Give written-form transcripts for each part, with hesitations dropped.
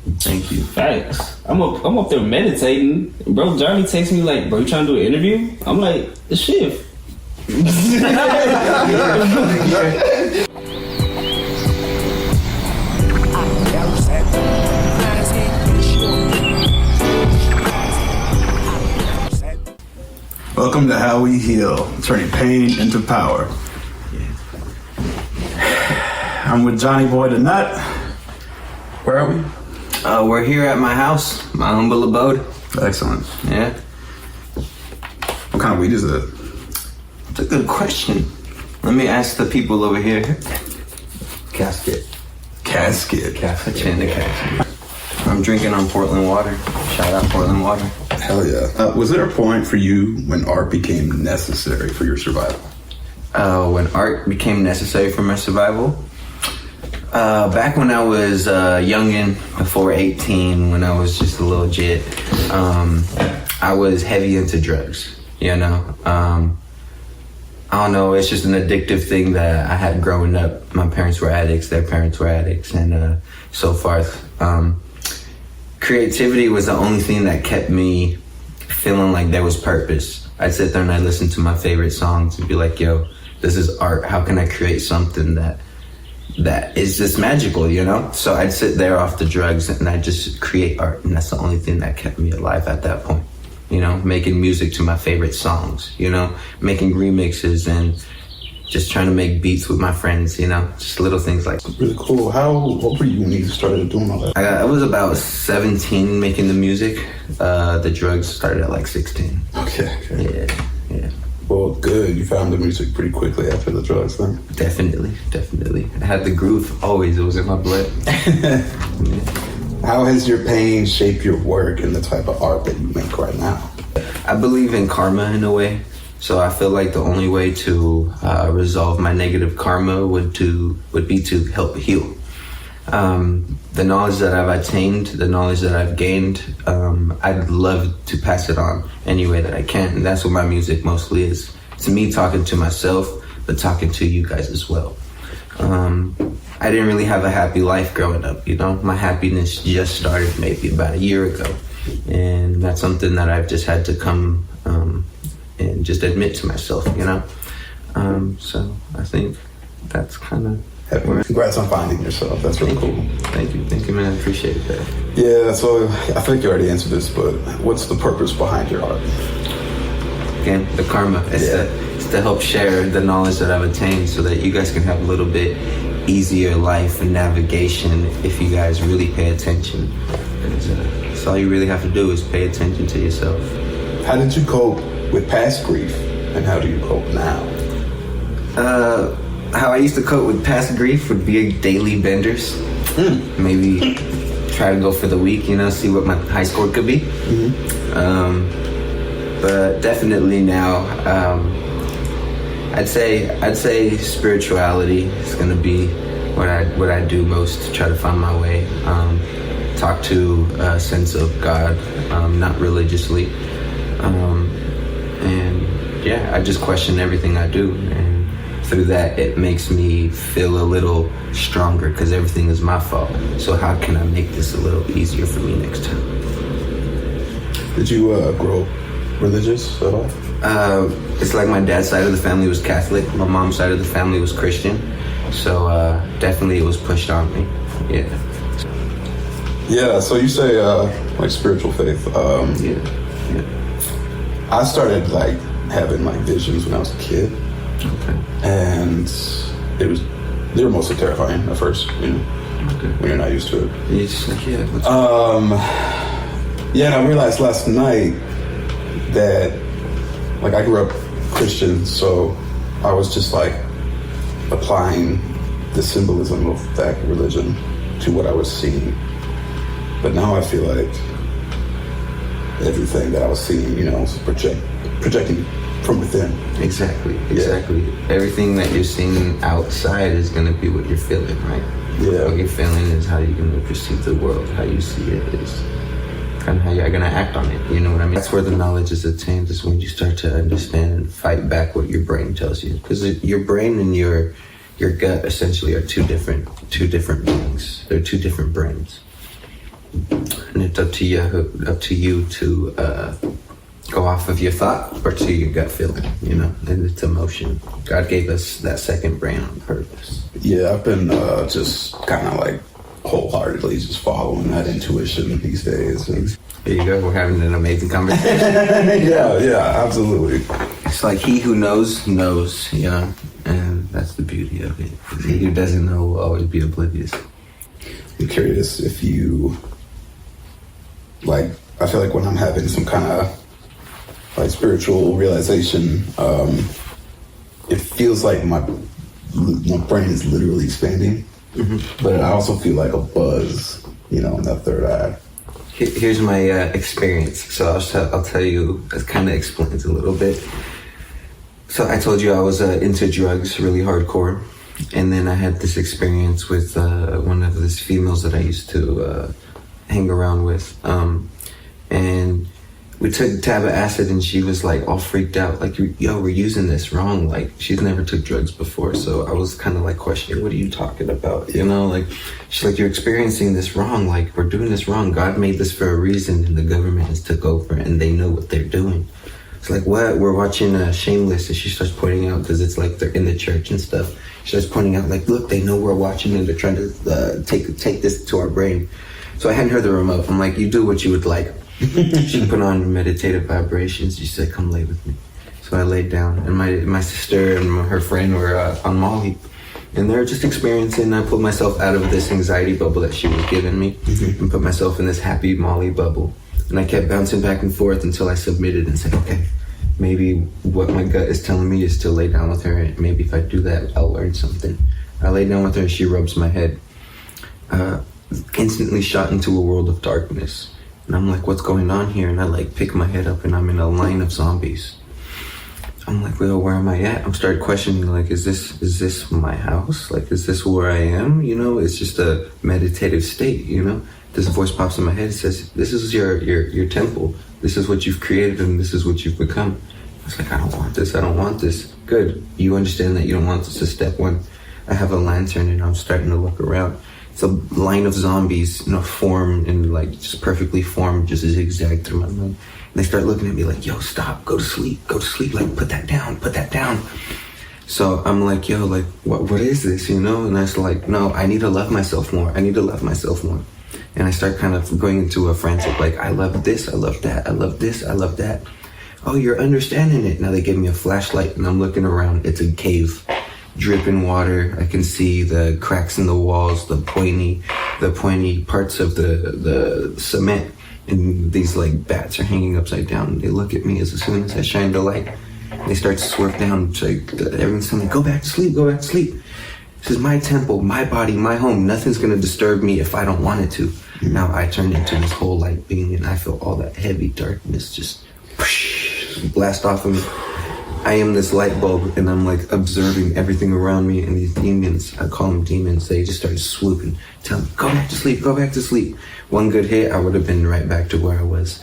Thank you. Facts. I'm up there meditating. Bro, Johnny texts me like, bro, you trying to do an interview? I'm like, the shift. Welcome to How We Heal, turning pain into power. I'm with JonnyBoyDaNut. Where are we? We're here at my house, my humble abode. Excellent. Yeah. What kind of weed is it? It's a good question. Let me ask the people over here. Casket. Put you in the casket. I'm drinking on Portland water. Shout out Portland water. Hell yeah. Was there a point for you when art became necessary for your survival? When art became necessary for my survival? Back when I was youngin', before 18, when I was just a little jit, I was heavy into drugs, you know? I don't know, it's just an addictive thing that I had growing up. My parents were addicts, their parents were addicts, and so forth. Creativity was the only thing that kept me feeling like there was purpose. I'd sit there and I'd listen to my favorite songs and be like, yo, this is art. How can I create something that is just magical, you know? So I'd sit there off the drugs and I'd just create art, and that's the only thing that kept me alive at that point. You know, making music to my favorite songs, you know, making remixes and just trying to make beats with my friends, you know, just little things like that. Really cool. What were you when you started doing all that? I was about 17 making the music. The drugs started at like 16. Okay. Yeah. Well, good. You found the music pretty quickly after the drugs then? Definitely. I had the groove always. It was in my blood. Yeah. How has your pain shaped your work and the type of art that you make right now? I believe in karma in a way. So I feel like the only way to resolve my negative karma would be to help heal. The knowledge that I've attained, the knowledge that I've gained, I'd love to pass it on any way that I can. And that's what my music mostly is. It's me talking to myself, but talking to you guys as well. I didn't really have a happy life growing up, you know? My happiness just started maybe about a year ago. And that's something that I've just had to come and just admit to myself, you know? So I think that's kind of... Congrats on finding yourself. That's really cool. Thank you, man. I appreciate that. Yeah, so I think you already answered this, but what's the purpose behind your art? Again, the karma. It's to help share the knowledge that I've attained so that you guys can have a little bit easier life and navigation if you guys really pay attention. That's all you really have to do is pay attention to yourself. How did you cope with past grief, and how do you cope now? How I used to cope with past grief would be daily benders. Maybe try to go for the week, you know, see what my high score could be. But definitely now, I'd say spirituality is gonna be what I do most to try to find my way. Talk to a sense of God, not religiously, and yeah, I just question everything I do, and through that it makes me feel a little stronger because everything is my fault. So how can I make this a little easier for me next time? Did you grow up religious at all? It's like my dad's side of the family was Catholic, my mom's side of the family was Christian, so definitely it was pushed on me. Yeah, so you say like spiritual faith. Yeah. I started like having like visions when I was a kid. Okay. And they were mostly terrifying at first, you know, when you're not used to it. You just like, yeah, and I realized last night that, like, I grew up Christian, so I was just like applying the symbolism of that religion to what I was seeing. But now I feel like everything that I was seeing, you know, was projecting from within. Exactly. Everything that you're seeing outside is going to be what you're feeling, right? Yeah. What you're feeling is how you're going to perceive the world. How you see it is kind of how you're going to act on it. You know what I mean? That's where the knowledge is attained, is when you start to understand and fight back what your brain tells you. Because your brain and your gut essentially are two different beings. They're two different brains. And it's up to you to go off of your thought or to your gut feeling, you know, and it's emotion. God gave us that second brain on purpose. Yeah, I've been just kind of like wholeheartedly just following that intuition these days. And There you go. We're having an amazing conversation. yeah, absolutely. It's like he who knows, you know, and that's the beauty of it. He who doesn't know will always be oblivious. I'm curious if you, like, I feel like when I'm having some kind of like spiritual realization, it feels like my brain is literally expanding, but I also feel like a buzz, you know, in that third eye. Here's my experience. So I'll tell you, it kind of explains a little bit. So I told you I was into drugs really hardcore. And then I had this experience with one of these females that I used to hang around with. And we took a tab of acid and she was like all freaked out. Like, yo, we're using this wrong. Like, she's never took drugs before. So I was kind of like questioning, what are you talking about? You know, like, she's like, you're experiencing this wrong. Like, we're doing this wrong. God made this for a reason and the government has took over and they know what they're doing. It's like, what? We're watching Shameless, and she starts pointing out, because it's like they're in the church and stuff. She starts pointing out, like, look, they know we're watching and they're trying to take this to our brain. So I handed her the remote. I'm like, you do what you would like. She put on meditative vibrations. She said, come lay with me. So I laid down, and my sister and her friend were on Molly. And they're just experiencing, I pulled myself out of this anxiety bubble that she was giving me and put myself in this happy Molly bubble. And I kept bouncing back and forth until I submitted and said, okay, maybe what my gut is telling me is to lay down with her. And maybe if I do that, I'll learn something. I lay down with her and she rubs my head. Instantly shot into a world of darkness. And I'm like, what's going on here? And I like pick my head up and I'm in a line of zombies. I'm like, well, where am I at? I'm started questioning, like, is this my house? Like, is this where I am? You know, it's just a meditative state, you know? This voice pops in my head and says, this is your temple. This is what you've created and this is what you've become. I was like, I don't want this. I don't want this. Good. You understand that you don't want this is step one. I have a lantern and I'm starting to look around. It's a line of zombies, you know, formed and like just perfectly formed, just zigzag through my mind. And they start looking at me like, yo, stop, go to sleep, like, put that down. So I'm like, yo, like, what is this, you know? And I was like, no, I need to love myself more. And I start kind of going into a frantic, like, I love this, I love that, I love this, I love that. Oh, you're understanding it. Now they give me a flashlight and I'm looking around. It's a cave, dripping water. I can see the cracks in the walls, the pointy parts of the cement. And these like bats are hanging upside down. They look at me as soon as I shine the light. They start to swerve down. So everyone's telling me, go back to sleep. This is my temple, my body, my home. Nothing's going to disturb me if I don't want it to. Now I turn into this whole light being and I feel all that heavy darkness just blast off of me. I am this light bulb and I'm like observing everything around me, and these demons, I call them demons, they just started swooping, telling me, go back to sleep. One good hit, I would have been right back to where I was.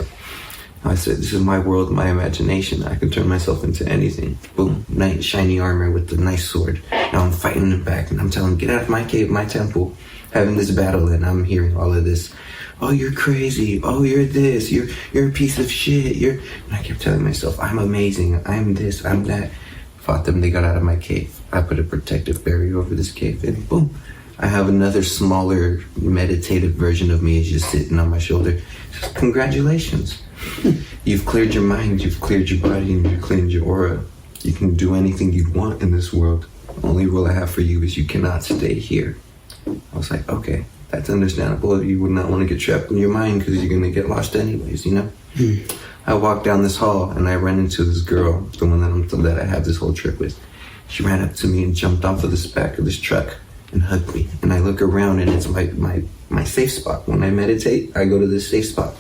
I said, this is my world, my imagination. I can turn myself into anything. Boom, nice shiny armor with the nice sword. Now I'm fighting them back and I'm telling them, get out of my cave, my temple. Having this battle and I'm hearing all of this. Oh, you're crazy. Oh, you're this. You're a piece of shit. And I kept telling myself, I'm amazing. I'm this, I'm that. Fought them, they got out of my cave. I put a protective barrier over this cave and boom. I have another smaller meditative version of me just sitting on my shoulder. Says, congratulations. You've cleared your mind, you've cleared your body, and you've cleared your aura. You can do anything you want in this world. The only rule I have for you is you cannot stay here. I was like, okay, that's understandable. You would not want to get trapped in your mind because you're going to get lost anyways, you know? I walked down this hall and I ran into this girl, the one that I have this whole trip with. She ran up to me and jumped off of the back of this truck and hugged me. And I look around and it's my safe spot. When I meditate, I go to this safe spot.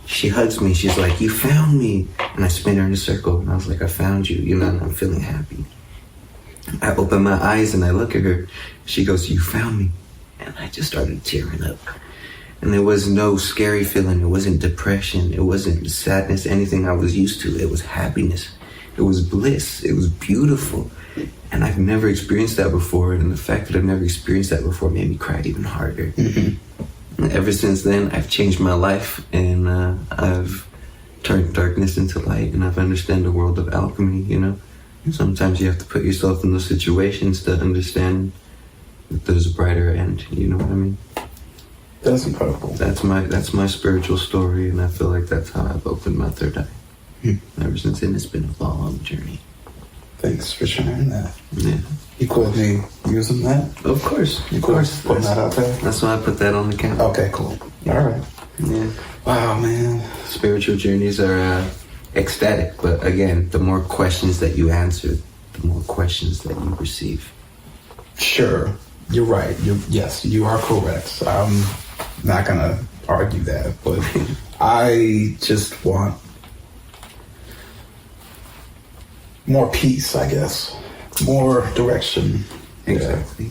She hugs me. She's like, you found me. And I spin her in a circle. And I was like, I found you, you know, and I'm feeling happy. I open my eyes and I look at her. She goes, you found me. And I just started tearing up. And there was no scary feeling. It wasn't depression. It wasn't sadness, anything I was used to. It was happiness. It was bliss. It was beautiful. And I've never experienced that before. And the fact that I've never experienced that before made me cry even harder. Ever since then, I've changed my life, and I've turned darkness into light, and I've understood the world of alchemy, you know? Sometimes you have to put yourself in those situations to understand that there's a brighter end, you know what I mean? That's incredible. That's my spiritual story, and I feel like that's how I've opened my third eye. Ever since then, it's been a long journey. Thanks for sharing that. Yeah. You quote me using that? Of course. Of course. Putting that out there? That's why I put that on the camera. Okay, cool. All right. Yeah. Wow, man. Spiritual journeys are ecstatic, but again, the more questions that you answer, the more questions that you receive. Sure. You're right. Yes, you are correct. I'm not going to argue that, but I just want more peace, I guess. More direction. Exactly.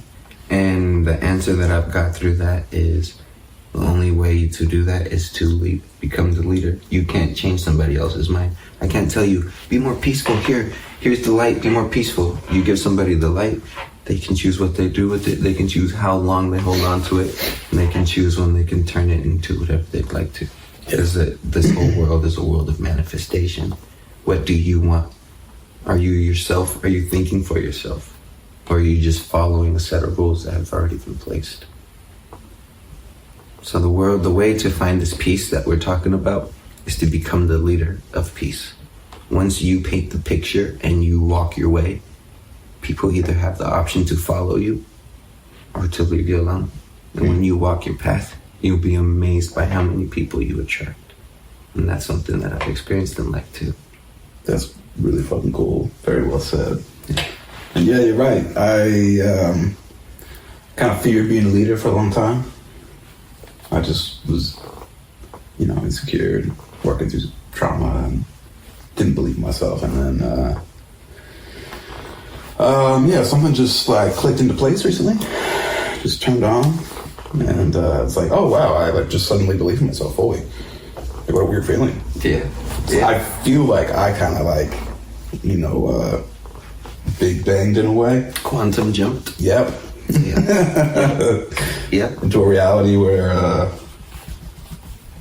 Yeah. And the answer that I've got through that is the only way to do that is to become the leader. You can't change somebody else's mind. I can't tell you, be more peaceful. Here's the light, be more peaceful. You give somebody the light, they can choose what they do with it. They can choose how long they hold on to it. And they can choose when they can turn it into whatever they'd like to. Because this whole world is a world of manifestation. What do you want? Are you yourself? Are you thinking for yourself? Or are you just following a set of rules that have already been placed? So the way to find this peace that we're talking about is to become the leader of peace. Once you paint the picture and you walk your way, people either have the option to follow you or to leave you alone. And when you walk your path, you'll be amazed by how many people you attract. And that's something that I've experienced in life too. That's really fucking cool. Very well said. And yeah, you're right. I kind of feared being a leader for a long time. I just was, insecure and working through trauma and didn't believe in myself. And then, something just like clicked into place recently. Just turned on. And it's like, oh wow, I just suddenly believe in myself fully. Like, what a weird feeling. Yeah. I feel like I kind of big banged in a way. Quantum jumped. Yep. Yeah. Yeah. Into a reality where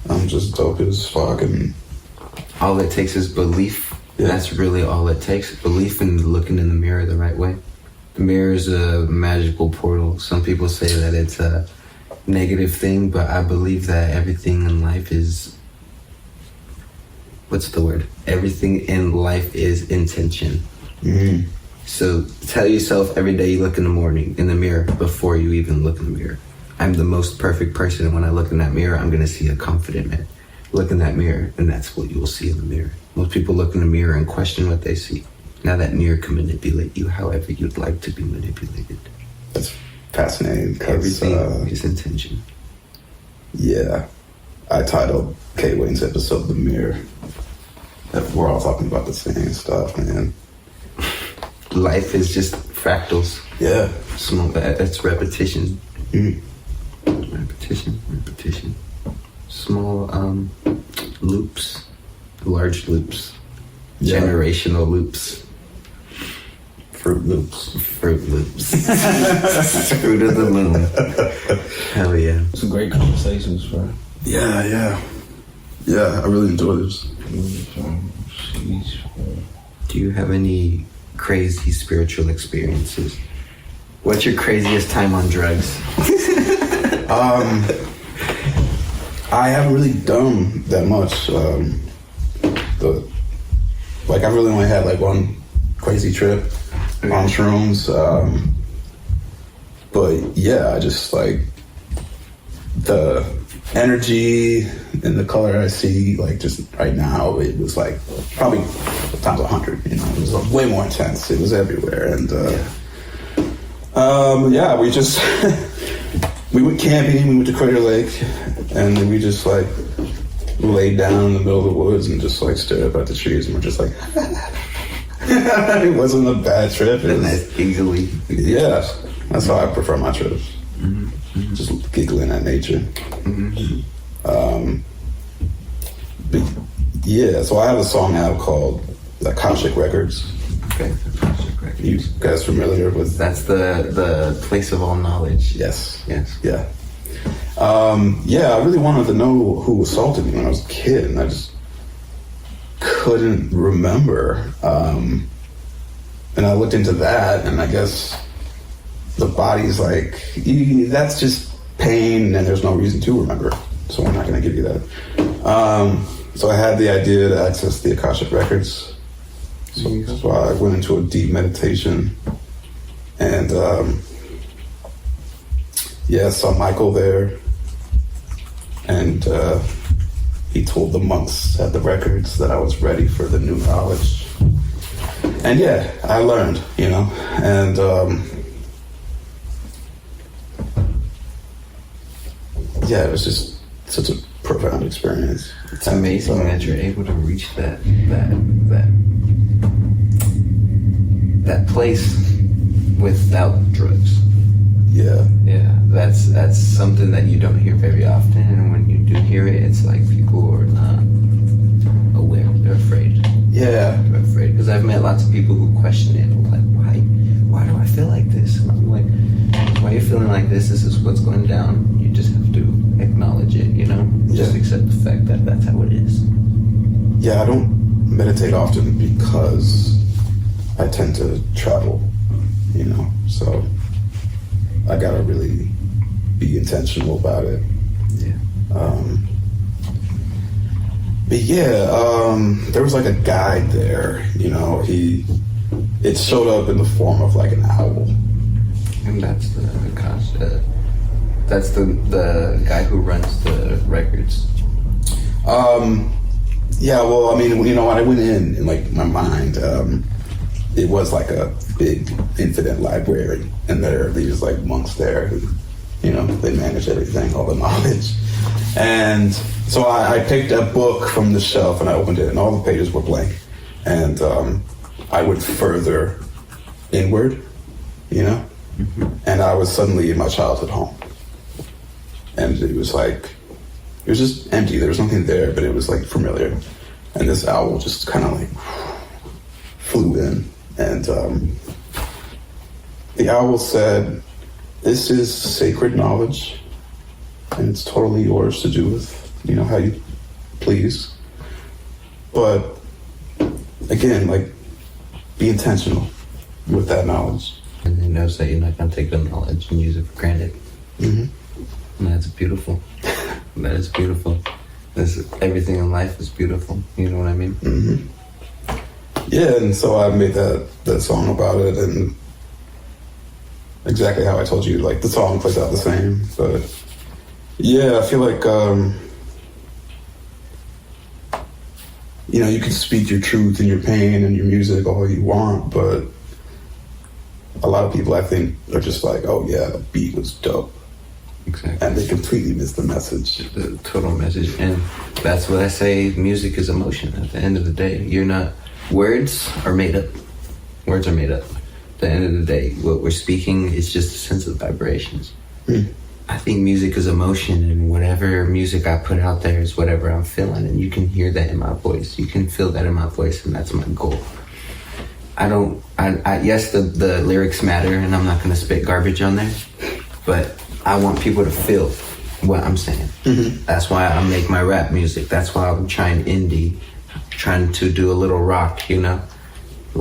I'm just dope as fuck, and all it takes is belief. Yeah. That's really all it takes. Belief in looking in the mirror the right way. The mirror is a magical portal. Some people say that it's a negative thing, but I believe that everything in life is, everything in life is intention. Mm-hmm. So tell yourself every day you look in the mirror before you even look in the mirror, I'm the most perfect person, and when I look in that mirror, I'm going to see a confident man. Look in that mirror, and that's what you will see in the mirror. Most people look in the mirror and question what they see. Now that mirror can manipulate you however you'd like to be manipulated. That's fascinating. Everything is intention. Yeah. I titled Kay Wayne's episode The Mirror. We're all talking about the same stuff, man. Life is just fractals. Yeah. That's repetition. Mm. Repetition. Small loops, large loops, generational loops. Fruit loops. Fruit of the moon. Hell yeah. Some great conversations, bro. Yeah, I really enjoy this. Do you have any crazy spiritual experiences? What's your craziest time on drugs? I haven't really done that much. I've really only had like one crazy trip on shrooms. But yeah, I just like the energy and the color I see, like just right now, it was like probably times 100. It was way more intense. It was everywhere, and we just we went camping. We went to Crater Lake, and then we just like laid down in the middle of the woods and just like stared up at the trees, and we're just like. It wasn't a bad trip. It was easily. Yeah, that's how I prefer my trips. Mm-hmm. Just giggling at nature. Mm-hmm. So I have a song out called Akashic Records. Okay, Akashic Records. You guys familiar with? That's the place of all knowledge. Yes. Yeah. Yeah, I really wanted to know who assaulted me when I was a kid, and I just couldn't remember. And I looked into that, and I guess the body's like, that's just pain, and there's no reason to remember. So I'm not going to give you that. So I had the idea to access the Akashic Records. So I went into a deep meditation, and saw Michael there, and he told the monks at the records that I was ready for the new knowledge. And yeah, I learned, and it was just such a profound experience. It's amazing that you're able to reach that place without drugs. Yeah. That's something that you don't hear very often, and when you do hear it, it's like people are not aware. They're afraid. Yeah. They're afraid, because I've met lots of people who question it, like, why do I feel like this? And I'm like, why are you feeling like this? This is what's going down. You just have to acknowledge it, Just accept the fact that that's how it is. Yeah, I don't meditate often because I tend to travel, so I gotta really be intentional about it. Yeah. There was like a guide there, it showed up in the form of like an owl. And that's that's the guy who runs the records. When I went in like my mind, it was like a big infinite library, and there are these like monks there who, they manage everything, all the knowledge. And so I picked a book from the shelf and I opened it, and all the pages were blank. And I went further inward, and I was suddenly in my childhood home. And it was just empty. There was nothing there, but it was like familiar. And this owl just kind of like flew in. And the owl said, "This is sacred knowledge, and it's totally yours to do with, how you please. But again, like, be intentional with that knowledge." And he knows that you're not going to take the knowledge and use it for granted. Mm-hmm. And that's beautiful. That is beautiful. Everything in life is beautiful. You know what I mean? Mm-hmm. Yeah, and so I made that song about it, and exactly how I told you, like, the song plays out the same. But yeah, I feel like, you can speak your truth and your pain and your music all you want, but a lot of people, I think, are just like, oh yeah, the beat was dope. Exactly. And they completely miss the message. The total message. And that's what I say, music is emotion at the end of the day. Words are made up. Words are made up. At the end of the day, what we're speaking is just a sense of vibrations. I think music is emotion, and whatever music I put out there is whatever I'm feeling, and you can hear that in my voice. You can feel that in my voice, and that's my goal. Yes, the lyrics matter, and I'm not going to spit garbage on there, but I want people to feel what I'm saying. Mm-hmm. That's why I make my rap music. That's why I'm trying indie, trying to do a little rock, When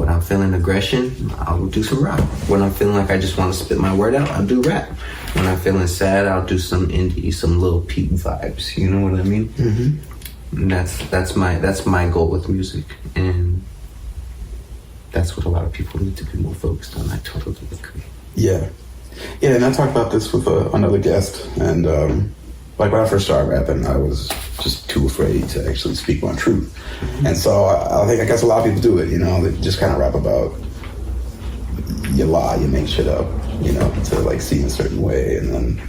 I'm feeling aggression, I'll do some rock. When I'm feeling like I just want to spit my word out, I'll do rap. When I'm feeling sad, I'll do some indie, some Lil Peep vibes. You know what I mean? Mm-hmm. And that's my goal with music, and that's what a lot of people need to be more focused on. I totally agree. Yeah, and I talked about this with another guest, and like when I first started rapping, I was just too afraid to actually speak my truth. Mm-hmm. And so I guess a lot of people do it, they just kind of rap about, you lie, you make shit up, to like seem a certain way. And then,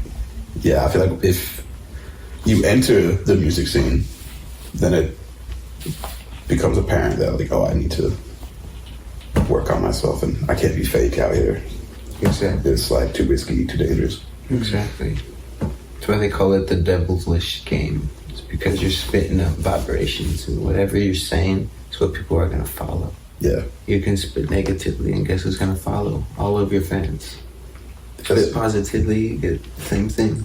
I feel like if you enter the music scene, then it becomes apparent that like, oh, I need to work on myself and I can't be fake out here. Exactly. It's like too risky, too dangerous. Exactly. That's why they call it the devilish game. It's because you're spitting up vibrations, and whatever you're saying is what people are going to follow. Yeah. You can spit negatively, and guess who's going to follow? All of your fans. Spit positively, you get the same thing.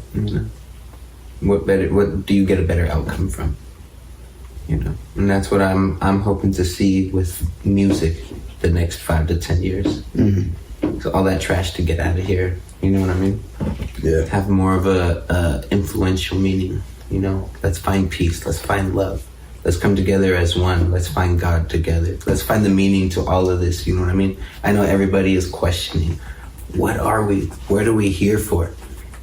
What do you get a better outcome from? You know, and that's what I'm hoping to see with music the next 5 to 10 years. So all that trash to get out of here. You know what I mean? Yeah. Have more of a influential meaning. You know, let's find peace. Let's find love. Let's come together as one. Let's find God together. Let's find the meaning to all of this. You know what I mean? I know everybody is questioning, what are we? What are we here for?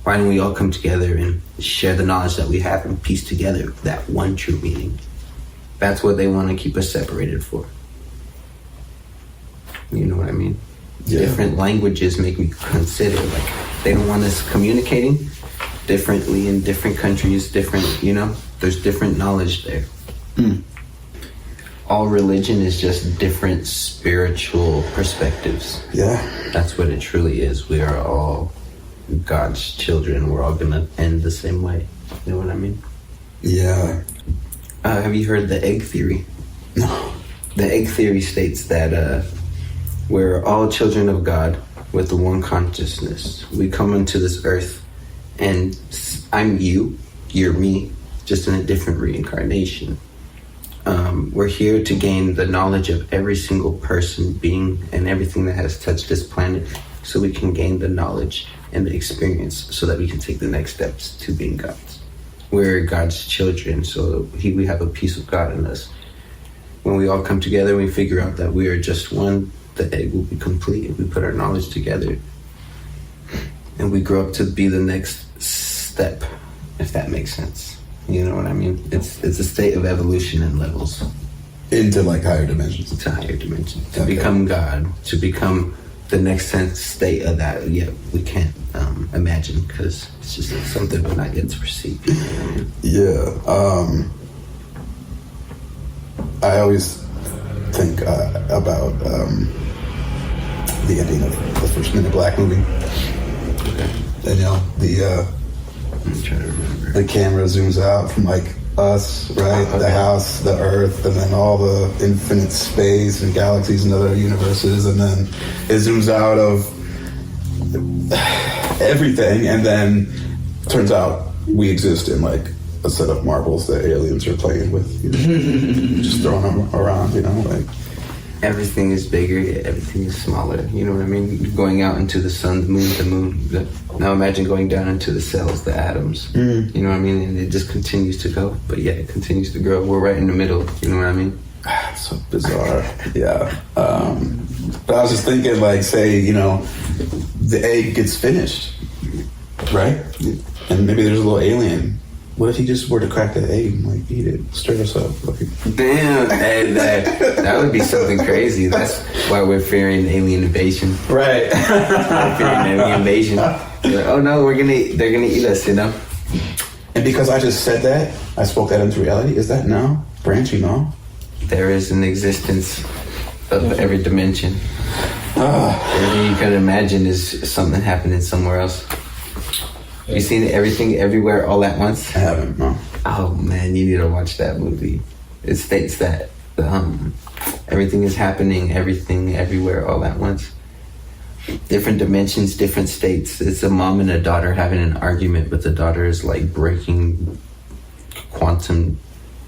Why don't we all come together and share the knowledge that we have and piece together that one true meaning? That's what they want to keep us separated for. You know what I mean? Yeah. Different languages make me consider, like, they don't want us communicating differently in different countries, different, you know, there's different knowledge there. All religion is just different spiritual perspectives. Yeah. That's what it truly is. We are all God's children. We're all gonna end the same way. You know what I mean? Yeah. Have you heard the egg theory? No. The egg theory states that we're all children of God with the one consciousness. We come into this earth, and I'm you, you're me, just in a different reincarnation. We're here to gain the knowledge of every single person, being, and everything that has touched this planet, so we can gain the knowledge and the experience so that we can take the next steps to being God's. We're God's children, so we have a piece of God in us. When we all come together, we figure out that we are just one, the egg will be complete if we put our knowledge together. And we grow up to be the next step, if that makes sense. You know what I mean? It's a state of evolution in levels. Into like higher dimensions. To higher dimensions. To Okay. become God, to become the next state of that. Yeah, we can't imagine, because it's just something we're not yet to perceive. You know what I mean? Yeah. I always think about the ending of the first Men in Black movie. Okay. And you know, I'm trying to remember. the camera zooms out from like us, right? Okay. The house, the earth, and then all the infinite space and galaxies and other universes, and then it zooms out of everything, and then turns out we exist in like a set of marbles that aliens are playing with, you know, just throwing them around, you know, like. Everything is bigger, yet everything is smaller. You know what I mean? Going out into the sun, the moon. Now imagine going down into the cells, the atoms. You know what I mean? And it just continues to go, but yet it continues to grow. We're right in the middle. You know what I mean? So bizarre. Yeah. But I was just thinking, like, say, you know, the egg gets finished, right? And maybe there's a little alien. What if he just were to crack the egg and like eat it, stir us up? Like, Damn, and that would be something crazy. That's why we're fearing alien invasion. right. We're fearing alien invasion. Like, oh no, they're gonna eat us, you know? And because I just said that, I spoke that into reality. Is that now branching off? There is an existence of every dimension. Everything you can imagine is something happening somewhere else. You seen everything everywhere all at once? I haven't. No. Oh man, you need to watch that movie. It states that everything is happening, everything everywhere all at once. Different dimensions, different states. It's a mom and a daughter having an argument, but the daughter is like breaking quantum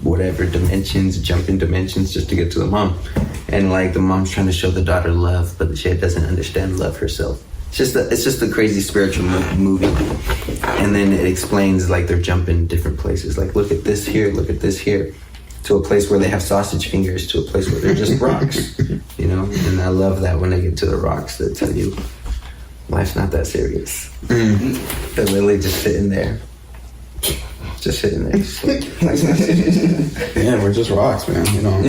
whatever dimensions, jumping dimensions just to get to the mom. And like the mom's trying to show the daughter love, but she doesn't understand love herself. It's just a crazy spiritual movie. And then it explains like they're jumping different places. Like look at this here, to a place where they have sausage fingers, to a place where they're just rocks. You know, and I love that when they get to the rocks that tell you life's not that serious. They're literally just sitting there. Just sitting there. Life's not serious. Yeah, we're just rocks, man. You know.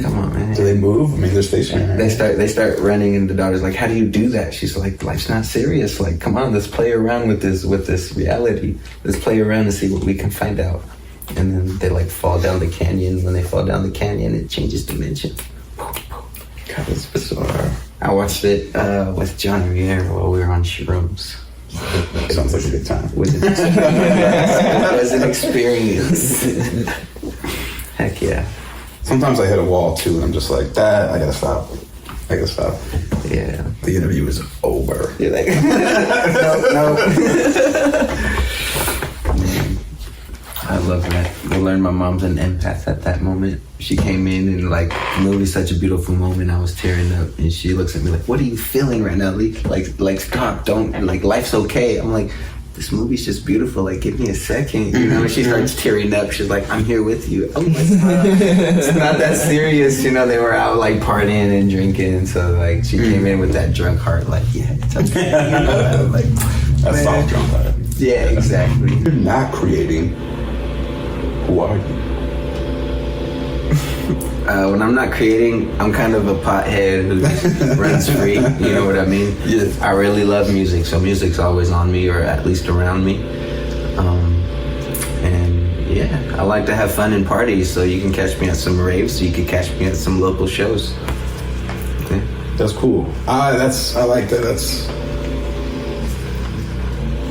Come on, man. Do they move? I mean, they're stationary. They start running, and the daughter's like, "How do you do that?" She's like, "Life's not serious. Like, come on, let's play around with this reality. Let's play around and see what we can find out." And then they like fall down the canyon. When they fall down the canyon, it changes dimension. God, that's bizarre. I watched it with Johnny Riera while we were on shrooms. Sounds like a good time. It was an experience. Heck yeah. Sometimes I hit a wall too, and I'm just like, that. I gotta stop. Yeah. The interview is over. You're like, no. I love that. I learned my mom's an empath at that moment. She came in and like, the movie's such a beautiful moment. I was tearing up, and she looks at me like, "What are you feeling right now, Lee? Like stop, don't, like life's okay." I'm like, "This movie's just beautiful. Like, give me a second, you know." And she starts tearing up. She's like, "I'm here with you." Oh my god, it's not that serious, you know. They were out like partying and drinking, so like she came in with that drunk heart, like, "Yeah, it's okay." You know, like That's soft drunk heart. yeah, exactly. You're not creating. Who are you? When I'm not creating, I'm kind of a pothead who just runs free. You know what I mean? Yeah. I really love music, so music's always on me, or at least around me. And yeah, I like to have fun and parties, so you can catch me at some raves, so you can catch me at some local shows. Okay. That's cool. I like that.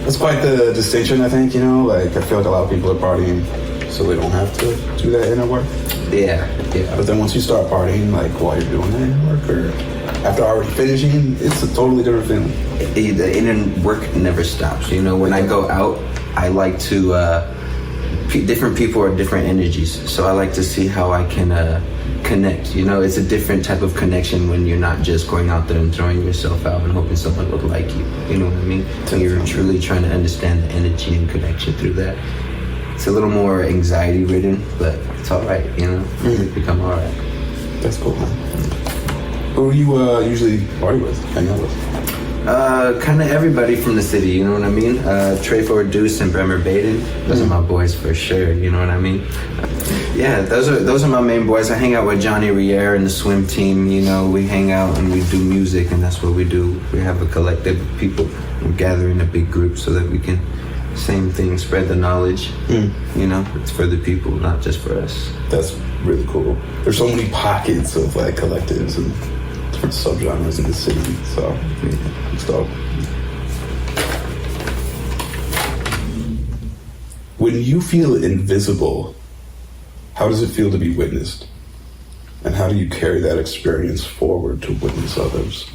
That's quite the distinction, I think, you know? Like, I feel like a lot of people are partying so they don't have to do that inner work. Yeah. But then once you start partying, like, while you're doing that inner work, or after already finishing, it's a totally different feeling. The inner work never stops. You know, when I go out, I like to, different people are different energies. So I like to see how I can connect. You know, it's a different type of connection when you're not just going out there and throwing yourself out and hoping someone would like you. You know what I mean? So you're truly trying to understand the energy and connection through that. It's a little more anxiety ridden, but it's all right, you know? It's become all right. That's cool, man. Who do you usually party with, hang out with? Kind of everybody from the city, you know what I mean? Trey Ford Deuce and Bremer Baden, those are my boys for sure, you know what I mean? Yeah, those are my main boys. I hang out with Johnny Rier and the swim team, you know, we hang out and we do music, and that's what we do. We have a collective of people. We gather in a big group so that we can, same thing, spread the knowledge. You know, it's for the people, not just for us. That's really cool. There's so many pockets of like collectives and different subgenres in the city, so it's dope. When you feel invisible, how does it feel to be witnessed? And how do you carry that experience forward to witness others?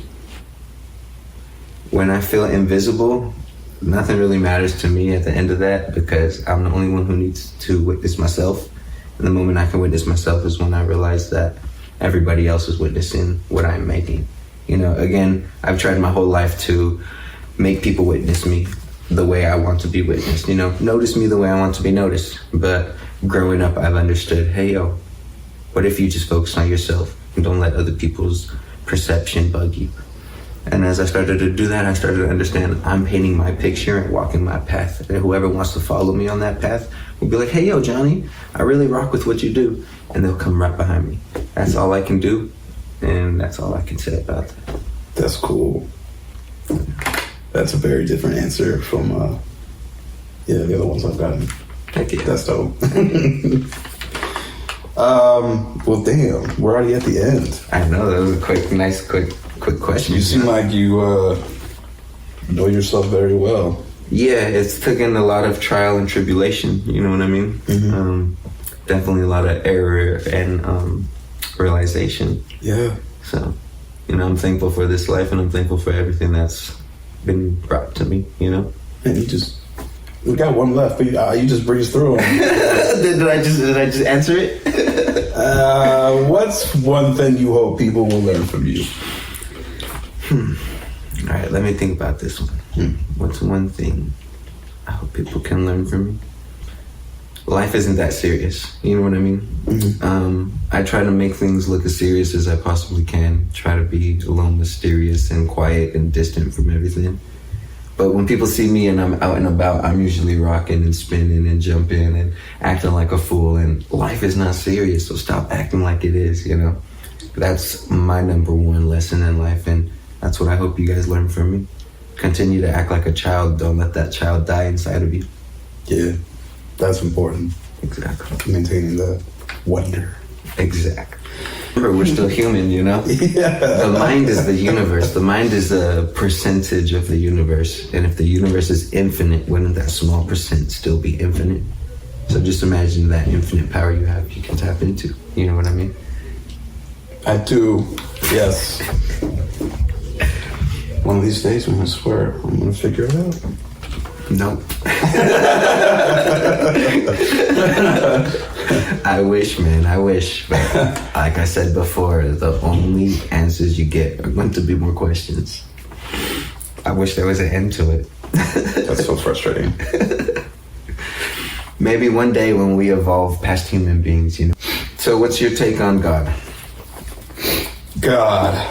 When I feel invisible, nothing really matters to me at the end of that, because I'm the only one who needs to witness myself. And the moment I can witness myself is when I realize that everybody else is witnessing what I'm making. You know, again, I've tried my whole life to make people witness me the way I want to be witnessed. You know, notice me the way I want to be noticed. But growing up, I've understood, hey, yo, what if you just focus on yourself and don't let other people's perception bug you? And as I started to do that, I started to understand I'm painting my picture and walking my path. And whoever wants to follow me on that path will be like, hey, yo, Johnny, I really rock with what you do. And they'll come right behind me. That's all I can do. And that's all I can say about that. That's cool. That's a very different answer from, the other ones I've gotten. Heck yeah. That's dope. Well, damn, we're already at the end. I know, that was a quick question. You seem like you know yourself very well. Yeah, it's taken a lot of trial and tribulation, you know what I mean? Mm-hmm. Definitely a lot of error and realization. Yeah. So, you know, I'm thankful for this life, and I'm thankful for everything that's been brought to me, you know? And we got one left, but you just breeze through them. Did I just answer it? What's one thing you hope people will learn from you? All right, let me think about this one. What's one thing I hope people can learn from me? Life isn't that serious, you know what I mean? Mm-hmm. I try to make things look as serious as I possibly can. Try to be a little mysterious and quiet and distant from everything. But when people see me and I'm out and about, I'm usually rocking and spinning and jumping and acting like a fool. And life is not serious, so stop acting like it is, you know? That's my number one lesson in life, and that's what I hope you guys learn from me. Continue to act like a child. Don't let that child die inside of you. Yeah, that's important. Exactly. Maintaining the wonder. Exactly. Remember, we're still human, you know? Yeah. The mind is the universe. The mind is a percentage of the universe. And if the universe is infinite, wouldn't that small percent still be infinite? So just imagine that infinite power you have, you can tap into. You know what I mean? I do, yes. One of these days, I swear, I'm going to figure it out. Nope. I wish, man. I wish. But like I said before, the only answers you get are going to be more questions. I wish there was an end to it. That's so frustrating. Maybe one day when we evolve past human beings, you know. So what's your take on God? God.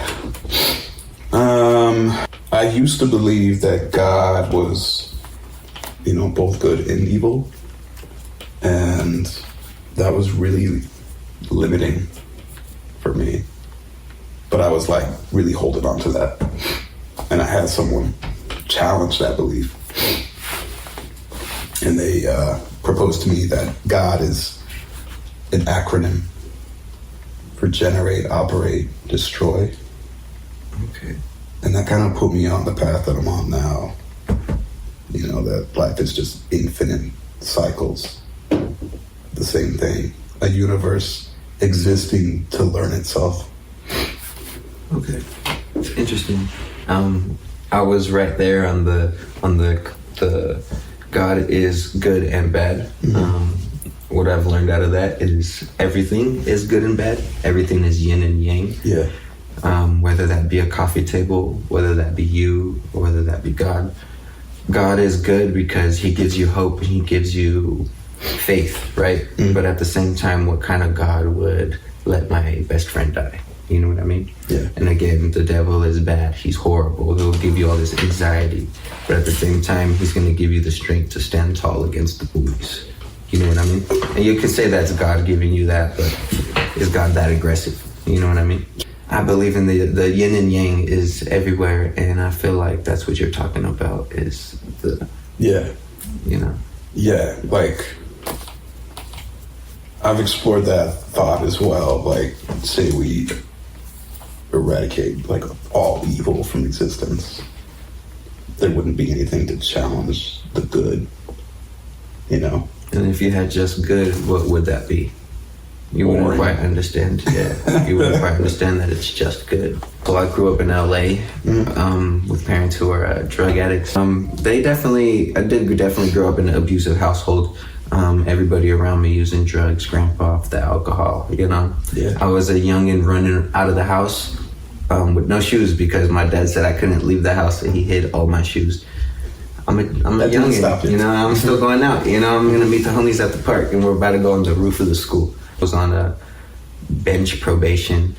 I used to believe that God was, both good and evil. And that was really limiting for me. But I was like really holding on to that. And I had someone challenge that belief. And they proposed to me that God is an acronym for generate, operate, destroy. Okay. And that kind of put me on the path that I'm on now. That life is just infinite cycles. The same thing. A universe existing to learn itself. Okay. It's interesting. I was right there on the God is good and bad. Mm-hmm. What I've learned out of that is everything is good and bad. Everything is yin and yang. Yeah. Whether that be a coffee table, whether that be you, or whether that be God. God is good because he gives you hope and he gives you faith, right? Mm. But at the same time, what kind of God would let my best friend die? You know what I mean? Yeah. And again, the devil is bad. He's horrible. He'll give you all this anxiety. But at the same time, he's going to give you the strength to stand tall against the bullies. You know what I mean? And you could say that's God giving you that, but is God that aggressive? You know what I mean? I believe in the yin and yang is everywhere, and I feel like that's what you're talking about is the... Yeah. Yeah, like, I've explored that thought as well. Like, say we eradicate, like, all evil from existence. There wouldn't be anything to challenge the good, And if you had just good, what would that be? You wouldn't quite understand. Yeah, you wouldn't quite understand that it's just good. So I grew up in LA with parents who are drug addicts. I did definitely grow up in an abusive household. Everybody around me using drugs, grandpa off the alcohol. Yeah. I was a youngin' running out of the house with no shoes because my dad said I couldn't leave the house, and he hid all my shoes. I'm a youngin', I'm still going out. I'm gonna meet the homies at the park, and we're about to go on the roof of the school. I was on a bench probation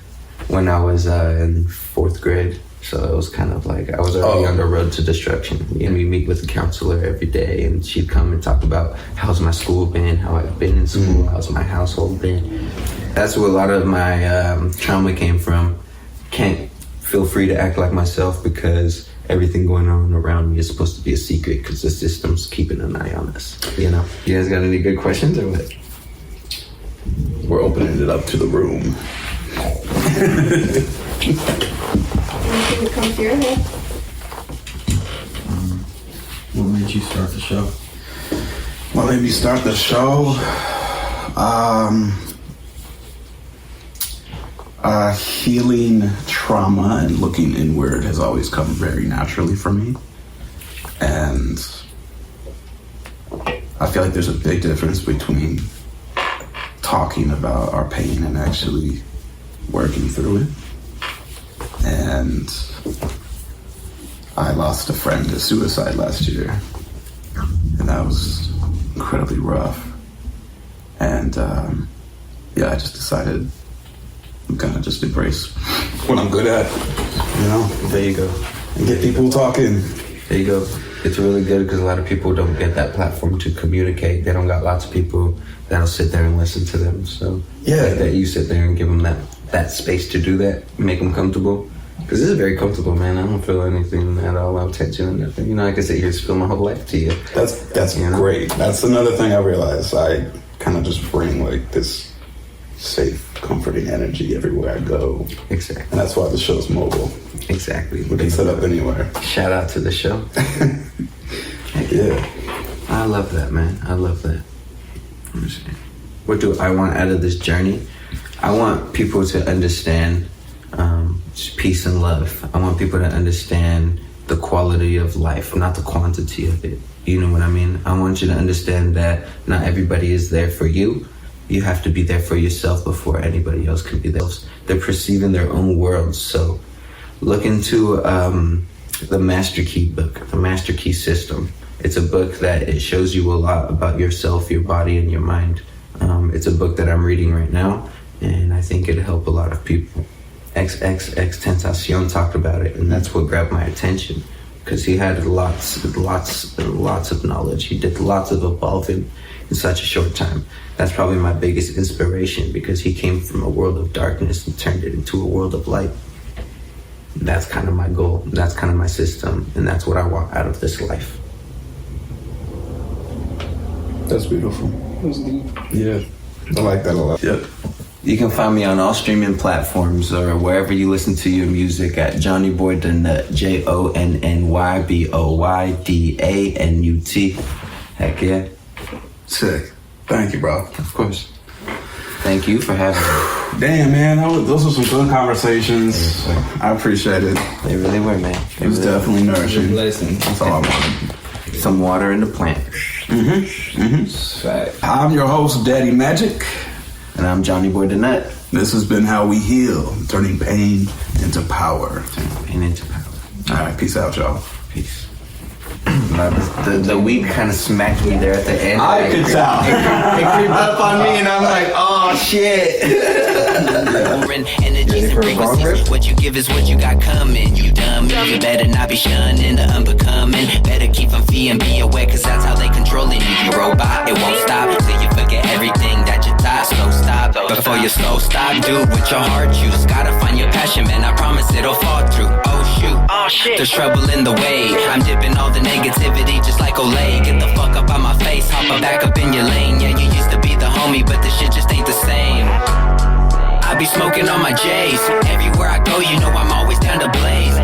when I was in 4th grade. So it was kind of like I was already on the road to destruction. And we meet with a counselor every day, and she'd come and talk about how's my school been, how I've been in school, how's my household been. That's where a lot of my trauma came from. Can't feel free to act like myself because everything going on around me is supposed to be a secret because the system's keeping an eye on us. You guys got any good questions or what? we're opening it up to the room. Anything that comes to your head? What made you start the show? What made me start the show? Healing trauma and looking inward has always come very naturally for me. And I feel like there's a big difference between talking about our pain and actually working through it. And I lost a friend to suicide last year, and that was incredibly rough. And I just decided I'm gonna just embrace what I'm good at, There you go. and get people talking. There you go. It's really good because a lot of people don't get that platform to communicate. They don't got lots of people that'll sit there and listen to them. So Yeah. that you sit there and give them that space to do that, make them comfortable. Because this is very comfortable, man. I don't feel anything at all, no tension or nothing. I can sit here and spill my whole life to you. That's great. That's another thing I realized. I kind of just bring like this safe, comforting energy everywhere I go. Exactly. And that's why the show's mobile. Exactly. We can set up anywhere. Shout out to the show. Yeah. I love that, man. I love that. Let me see. What do I want out of this journey? I want people to understand peace and love. I want people to understand the quality of life, not the quantity of it. You know what I mean? I want you to understand that not everybody is there for you. You have to be there for yourself before anybody else can be there. They're perceiving their own worlds. So look into the Master Key book, the Master Key System. It's a book that it shows you a lot about yourself, your body, and your mind. It's a book that I'm reading right now, and I think it'll help a lot of people. XXX talked about it, and that's what grabbed my attention, because he had lots of knowledge. He did lots of evolving in such a short time. That's probably my biggest inspiration, because he came from a world of darkness and turned it into a world of light. That's kind of my goal. That's kind of my system, and that's what I want out of this life. That's beautiful. Yeah, I like that a lot. Yep. You can find me on all streaming platforms or wherever you listen to your music at JonnyBoyDaNut, JonnyBoyDaNut. Heck yeah. Sick. Thank you, bro. Of course. Thank you for having me. Damn, man, those were some good conversations. I appreciate it. They really were, man. It was definitely nourishing. Blessing. That's all I wanted. Some water in the plant. Fact. I'm your host, Daddy Magic. And I'm JonnyBoyDaNut. This has been How We Heal, turning pain into power. Turning pain into power. All right, peace out, y'all. Peace. The weed kind of smacked me there at the end. I could tell. It creeped up on me, and I'm like, oh shit. Energies and frequencies. What you give is what you got coming. You dumb, you better not be shunning the unbecoming. Better keep them fee and be aware, cause that's how they controlling you. You robot, it won't stop till you forget everything that you thought. Slow stop, before you slow stop, do what your heart choose. Gotta find your passion, man, I promise it'll fall through. Oh shoot, oh shit, there's trouble in the way. I'm dipping all the negativity just like Olay. Get the fuck up on my face, hop up back up in your lane. Yeah, you used to be the homie, but the shit just ain't the same. I be smoking on my Js. Everywhere I go, you know I'm always down to blaze.